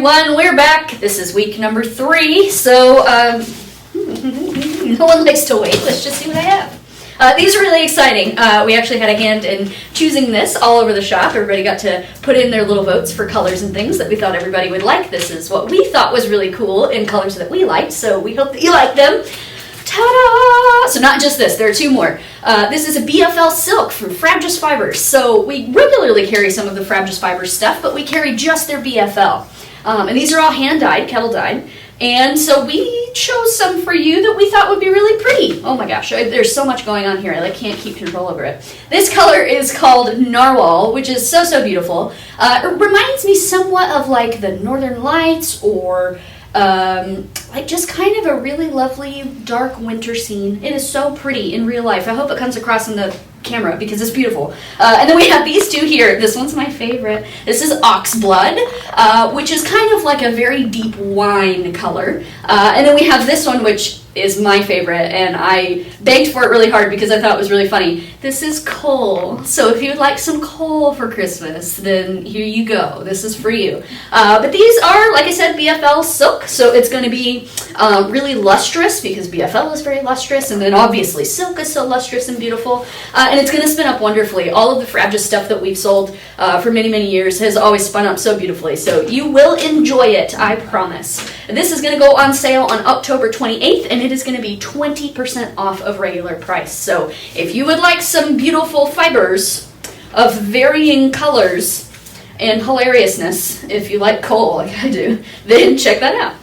everyone, we're back. This is week number 3, so no one likes to wait. Let's just see what I have. These are really exciting. We actually had a hand in choosing this all over the shop. Everybody got to put in their little votes for colors and things that we thought everybody would like. This is what we thought was really cool in colors that we liked, so we hope that you like them. Ta-da! So not just this, there are 2 more. This is a BFL silk from Frabjous Fibers. So we regularly carry some of the Frabjous Fibers stuff, but we carry just their BFL. And these are all hand-dyed, kettle-dyed. And so we chose some for you that we thought would be really pretty. Oh my gosh, there's so much going on here. I can't keep control over it. This color is called Narwhal, which is so beautiful. It reminds me somewhat of like the Northern Lights or like just kind of a really lovely dark winter scene. It is so pretty in real life. I hope it comes across in the camera because it's beautiful. And then we have these 2 here. This one's my favorite. This is Oxblood, which is kind of like a very deep wine color. And then we have this one, which is my favorite, and I begged for it really hard because I thought it was really funny. This is Coal. So if you would like some coal for Christmas, then here you go. This is for you. But these are, like I said, BFL silk, so it's going to be really lustrous because BFL is very lustrous, and then obviously silk is so lustrous and beautiful, and it's going to spin up wonderfully. All of the Frabjous stuff that we've sold for many years has always spun up so beautifully, so you will enjoy it, I promise. This is going to go on sale on October 28th, and it is going to be 20% off of regular price. So if you would like some beautiful fibers of varying colors and hilariousness, if you like coal like I do, then check that out.